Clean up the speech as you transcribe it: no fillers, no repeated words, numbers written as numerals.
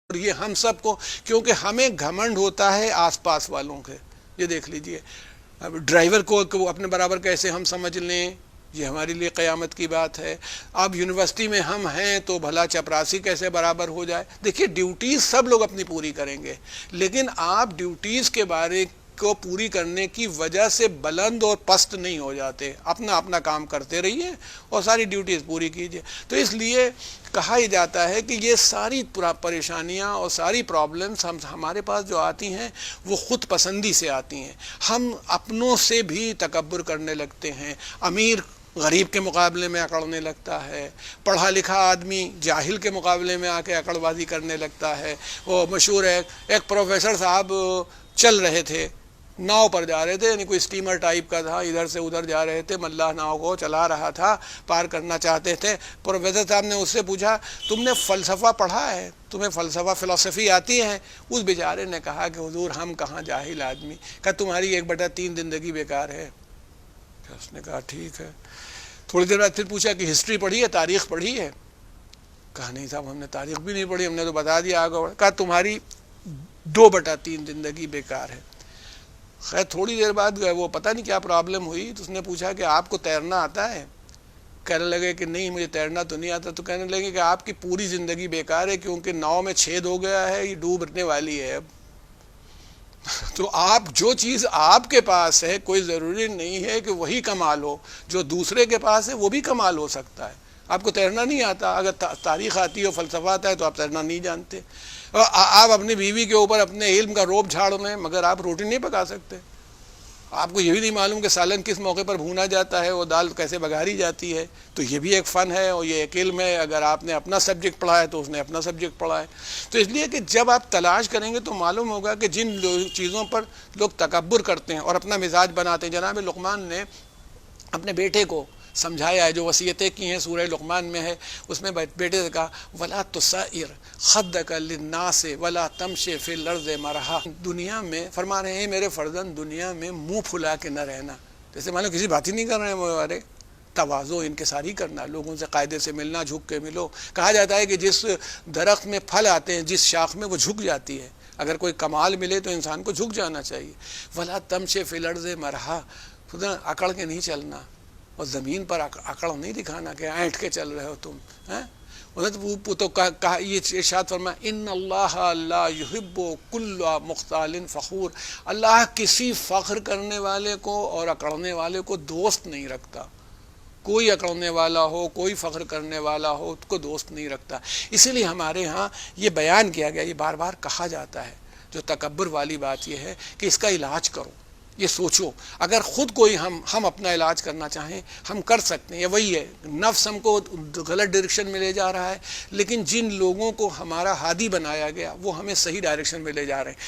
اور یہ ہم سب کو، کیونکہ ہمیں گھمنڈ ہوتا ہے آس پاس والوں کے. یہ دیکھ لیجئے اب ڈرائیور کو اپنے برابر کیسے ہم سمجھ لیں، یہ ہمارے لیے قیامت کی بات ہے. اب یونیورسٹی میں ہم ہیں تو بھلا چپراسی کیسے برابر ہو جائے. دیکھیے ڈیوٹیز سب لوگ اپنی پوری کریں گے، لیکن آپ ڈیوٹیز کے بارے کو پوری کرنے کی وجہ سے بلند اور پست نہیں ہو جاتے. اپنا اپنا کام کرتے رہیے اور ساری ڈیوٹیز پوری کیجیے. تو اس لیے کہا ہی جاتا ہے کہ یہ ساری پریشانیاں اور ساری پرابلمس ہمارے پاس جو آتی ہیں وہ خود پسندی سے آتی ہیں. ہم اپنوں سے بھی تکبر کرنے لگتے ہیں. امیر غریب کے مقابلے میں اکڑنے لگتا ہے، پڑھا لکھا آدمی جاہل کے مقابلے میں آ کے اکڑ بازی کرنے لگتا ہے. وہ مشہور ہے ایک پروفیسر صاحب چل رہے تھے، ناؤ پر جا رہے تھے، یعنی کوئی اسٹیمر ٹائپ کا تھا، ادھر سے ادھر جا رہے تھے، ملاح ناؤ کو چلا رہا تھا، پار کرنا چاہتے تھے. پروفیسر صاحب نے اس سے پوچھا تم نے فلسفہ پڑھا ہے، تمہیں فلسفی آتی ہے؟ اس بیچارے نے کہا کہ حضور ہم کہاں جاہل آدمی. کہا تمہاری 1/3 زندگی بیکار ہے. اس نے کہا ٹھیک ہے. تھوڑی دیر بعد پھر پوچھا کہ ہسٹری پڑھی ہے، تاریخ پڑھی ہے؟ کہا نہیں صاحب ہم نے تاریخ بھی نہیں پڑھی، ہم نے تو بتا دیا آگے. کہا تمہاری 2/3 زندگی بیکار ہے. خیر تھوڑی دیر بعد وہ پتہ نہیں کیا پرابلم ہوئی تو اس نے پوچھا کہ آپ کو تیرنا آتا ہے؟ کہنے لگے کہ نہیں مجھے تیرنا تو نہیں آتا. تو کہنے لگے کہ آپ کی پوری زندگی بیکار ہے، کیونکہ ناؤ میں چھید ہو گیا ہے، یہ ڈوبنے والی ہے اب. تو آپ جو چیز آپ کے پاس ہے کوئی ضروری نہیں ہے کہ وہی کمال ہو، جو دوسرے کے پاس ہے وہ بھی کمال ہو سکتا ہے. آپ کو تیرنا نہیں آتا، اگر تاریخ آتی ہو، فلسفہ آتا ہے تو آپ تیرنا نہیں جانتے. آپ اپنی بیوی کے اوپر اپنے علم کا روب جھاڑ لیں مگر آپ روٹی نہیں پکا سکتے. آپ کو یہ بھی نہیں معلوم کہ سالن کس موقع پر بھونا جاتا ہے، وہ دال کیسے بگھاری جاتی ہے. تو یہ بھی ایک فن ہے اور یہ ایک علم ہے. اگر آپ نے اپنا سبجیکٹ پڑھا ہے تو اس نے اپنا سبجیکٹ پڑھا ہے. تو اس لیے کہ جب آپ تلاش کریں گے تو معلوم ہوگا کہ جن چیزوں پر لوگ تکبر کرتے ہیں اور اپنا مزاج بناتے ہیں. جناب لقمان نے اپنے بیٹے کو سمجھایا ہے، جو وصیتیں کی ہیں سورہ لقمان میں ہے، اس میں بیٹے سے کہا وَلَا تُسَائِرْ خَدَّكَ لِلنَّاسِ وَلَا تَمْشِ فِي الْأَرْضِ مَرَحًا. دنیا میں فرما رہے ہیں میرے فرزند دنیا میں منہ پھلا کے نہ رہنا. جیسے مان لو کسی بات ہی نہیں کر رہے ہیں وہ ہمارے. تواضع انکساری کرنا، لوگوں سے قاعدے سے ملنا، جھک کے ملو. کہا جاتا ہے کہ جس درخت میں پھل آتے ہیں، جس شاخ میں، وہ جھک جاتی ہے. اگر کوئی کمال ملے تو انسان کو جھک جانا چاہیے. وَلَا تَمْشِ فِي الْأَرْضِ مَرَحًا. اکڑ کے نہیں چلنا اور زمین پر اکڑ نہیں دکھانا کہ اینٹ کے چل رہے ہو تم. تو کہا یہ ارشاد فرمایا ان اللہ لا یحب کل مختال فخور. اللہ کسی فخر کرنے والے کو اور اکڑنے والے کو دوست نہیں رکھتا. کوئی اکڑنے والا ہو، کوئی فخر کرنے والا ہو اس کو دوست نہیں رکھتا. اسی لیے ہمارے ہاں یہ بیان کیا گیا، یہ بار بار کہا جاتا ہے. جو تکبر والی بات یہ ہے کہ اس کا علاج کرو. یہ سوچو اگر خود کوئی ہم اپنا علاج کرنا چاہیں ہم کر سکتے ہیں. یہ وہی ہے، نفس ہم کو غلط ڈائریکشن میں لے جا رہا ہے، لیکن جن لوگوں کو ہمارا ہادی بنایا گیا وہ ہمیں صحیح ڈائریکشن میں لے جا رہے ہیں.